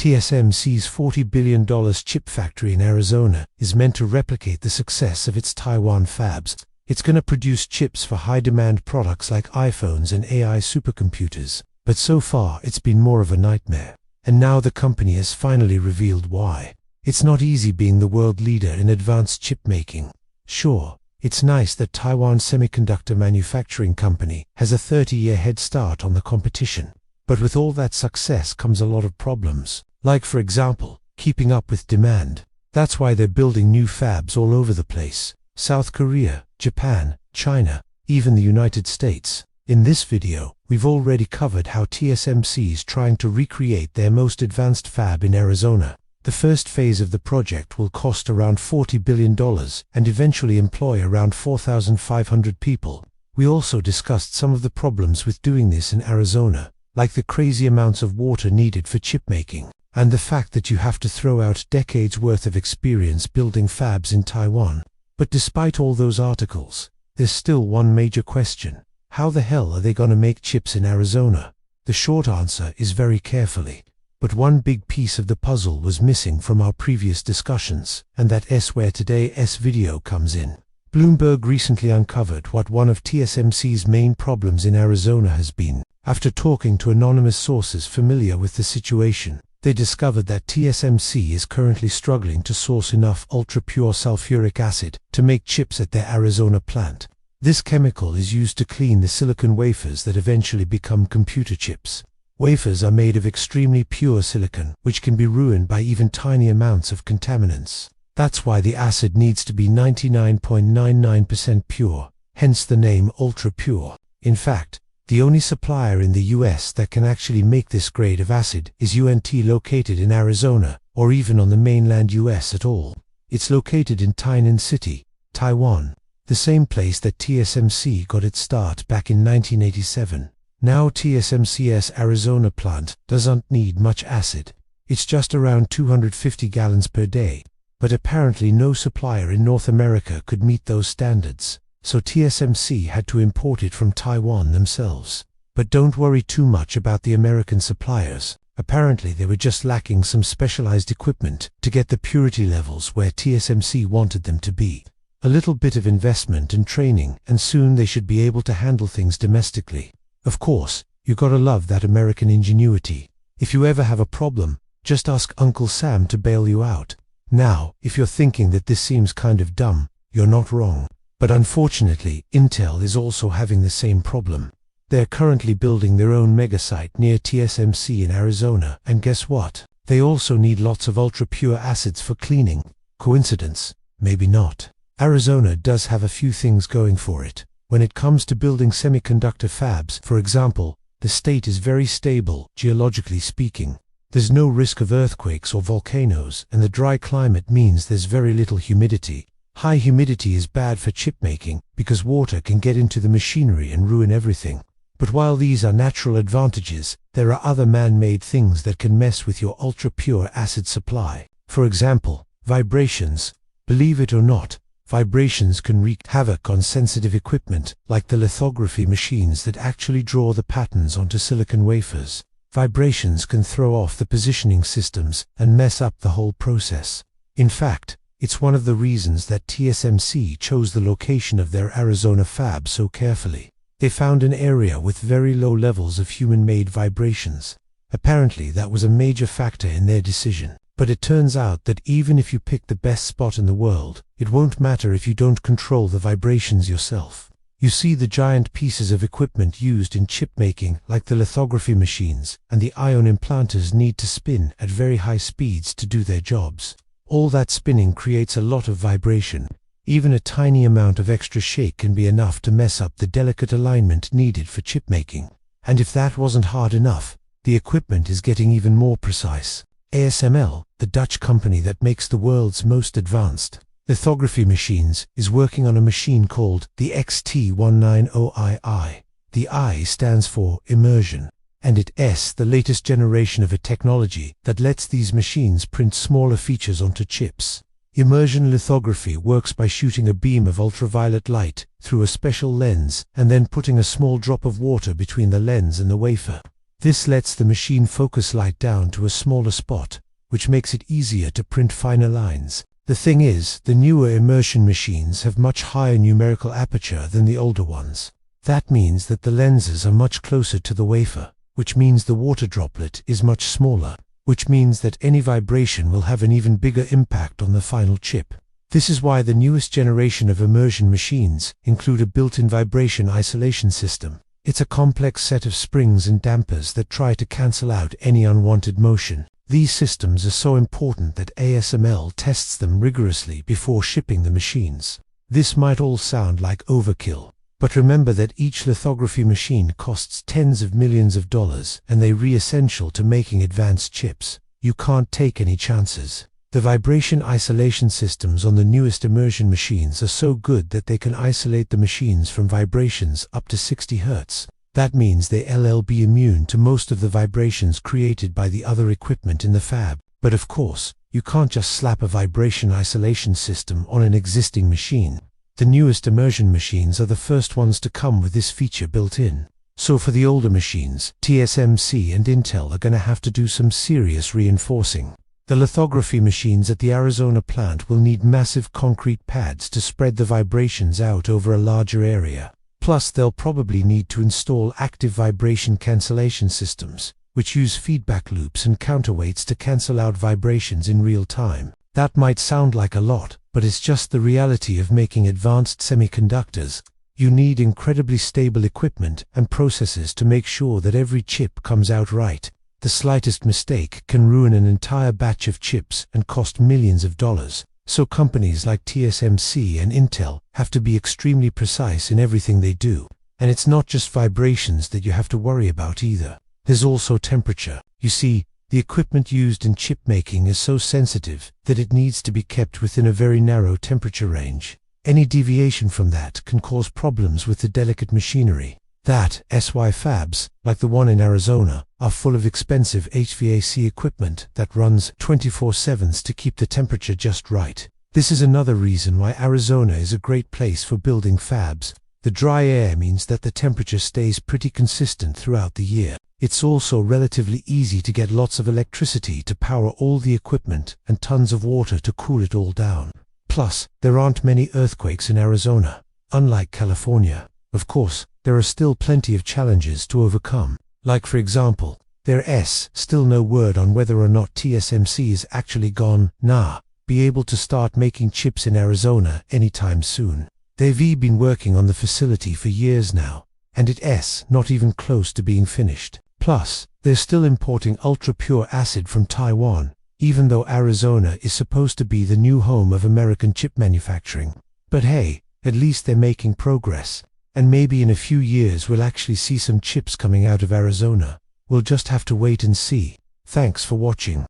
TSMC's $40 billion chip factory in Arizona is meant to replicate the success of its Taiwan fabs. It's going to produce chips for high-demand products like iPhones and AI supercomputers. But so far, it's been more of a nightmare. And now the company has finally revealed why. It's not easy being the world leader in advanced chip making. Sure, it's nice that Taiwan Semiconductor Manufacturing Company has a 30-year head start on the competition. But with all that success comes a lot of problems. Like, for example, keeping up with demand. That's why they're building new fabs all over the place. South Korea, Japan, China, even the United States. In this video, we've already covered how TSMC is trying to recreate their most advanced fab in Arizona. The first phase of the project will cost around $40 billion and eventually employ around 4,500 people. We also discussed some of the problems with doing this in Arizona, like the crazy amounts of water needed for chip making, and the fact that you have to throw out decades worth of experience building fabs in Taiwan. But despite all those articles, there's still one major question. How the hell are they gonna make chips in Arizona? The short answer is very carefully. But one big piece of the puzzle was missing from our previous discussions, and that's where today's video comes in. Bloomberg recently uncovered what one of TSMC's main problems in Arizona has been. After talking to anonymous sources familiar with the situation, they discovered that TSMC is currently struggling to source enough ultra-pure sulfuric acid to make chips at their Arizona plant. This chemical is used to clean the silicon wafers that eventually become computer chips. Wafers are made of extremely pure silicon, which can be ruined by even tiny amounts of contaminants. That's why the acid needs to be 99.99% pure, hence the name ultra-pure. In fact, the only supplier in the US that can actually make this grade of acid is UNT, located in Arizona, or even on the mainland US at all. It's located in Tainan City, Taiwan, the same place that TSMC got its start back in 1987. Now TSMC's Arizona plant doesn't need much acid. It's just around 250 gallons per day. But apparently no supplier in North America could meet those standards, so TSMC had to import it from Taiwan themselves. But don't worry too much about the American suppliers. Apparently they were just lacking some specialized equipment to get the purity levels where TSMC wanted them to be. A little bit of investment and training, and soon they should be able to handle things domestically. Of course, you gotta love that American ingenuity. If you ever have a problem, just ask Uncle Sam to bail you out. Now, if you're thinking that this seems kind of dumb, you're not wrong. But unfortunately, Intel is also having the same problem. They're currently building their own megasite near TSMC in Arizona, and guess what? They also need lots of ultra-pure acids for cleaning. Coincidence? Maybe not. Arizona does have a few things going for it. When it comes to building semiconductor fabs, for example, the state is very stable, geologically speaking. There's no risk of earthquakes or volcanoes, and the dry climate means there's very little humidity. High humidity is bad for chip making because water can get into the machinery and ruin everything. But while these are natural advantages, there are other man-made things that can mess with your ultra-pure acid supply. For example, vibrations. Believe it or not, vibrations can wreak havoc on sensitive equipment, like the lithography machines that actually draw the patterns onto silicon wafers. Vibrations can throw off the positioning systems and mess up the whole process. In fact, it's one of the reasons that TSMC chose the location of their Arizona fab so carefully. They found an area with very low levels of human-made vibrations. Apparently that was a major factor in their decision. But it turns out that even if you pick the best spot in the world, it won't matter if you don't control the vibrations yourself. You see, the giant pieces of equipment used in chip making, like the lithography machines and the ion implanters, need to spin at very high speeds to do their jobs. All that spinning creates a lot of vibration. Even a tiny amount of extra shake can be enough to mess up the delicate alignment needed for chip making. And if that wasn't hard enough, the equipment is getting even more precise. ASML, the Dutch company that makes the world's most advanced lithography machines, is working on a machine called the XT190II. The I stands for immersion, and it's the latest generation of a technology that lets these machines print smaller features onto chips. Immersion lithography works by shooting a beam of ultraviolet light through a special lens and then putting a small drop of water between the lens and the wafer. This lets the machine focus light down to a smaller spot, which makes it easier to print finer lines. The thing is, the newer immersion machines have much higher numerical aperture than the older ones. That means that the lenses are much closer to the wafer, which means the water droplet is much smaller, which means that any vibration will have an even bigger impact on the final chip. This is why the newest generation of immersion machines include a built-in vibration isolation system. It's a complex set of springs and dampers that try to cancel out any unwanted motion. These systems are so important that ASML tests them rigorously before shipping the machines. This might all sound like overkill, but remember that each lithography machine costs tens of millions of dollars, and they're essential to making advanced chips. You can't take any chances. The vibration isolation systems on the newest immersion machines are so good that they can isolate the machines from vibrations up to 60 Hz. That means they'll be immune to most of the vibrations created by the other equipment in the fab. But of course, you can't just slap a vibration isolation system on an existing machine. The newest immersion machines are the first ones to come with this feature built in. So for the older machines, TSMC and Intel are going to have to do some serious reinforcing. The lithography machines at the Arizona plant will need massive concrete pads to spread the vibrations out over a larger area. Plus, they'll probably need to install active vibration cancellation systems, which use feedback loops and counterweights to cancel out vibrations in real time. That might sound like a lot, but it's just the reality of making advanced semiconductors. You need incredibly stable equipment and processes to make sure that every chip comes out right. The slightest mistake can ruin an entire batch of chips and cost millions of dollars. So companies like TSMC and Intel have to be extremely precise in everything they do. And it's not just vibrations that you have to worry about either. There's also temperature. You see, the equipment used in chip making is so sensitive that it needs to be kept within a very narrow temperature range. Any deviation from that can cause problems with the delicate machinery. SY fabs, like the one in Arizona, are full of expensive HVAC equipment that runs 24/7 to keep the temperature just right. This is another reason why Arizona is a great place for building fabs. The dry air means that the temperature stays pretty consistent throughout the year. It's also relatively easy to get lots of electricity to power all the equipment and tons of water to cool it all down. Plus, there aren't many earthquakes in Arizona, unlike California. Of course, there are still plenty of challenges to overcome. Like for example, there's still no word on whether or not TSMC is actually be able to start making chips in Arizona anytime soon. They've been working on the facility for years now, and it's not even close to being finished. Plus, they're still importing ultra-pure acid from Taiwan, even though Arizona is supposed to be the new home of American chip manufacturing. But hey, at least they're making progress. And maybe in a few years we'll actually see some chips coming out of Arizona. We'll just have to wait and see. Thanks for watching.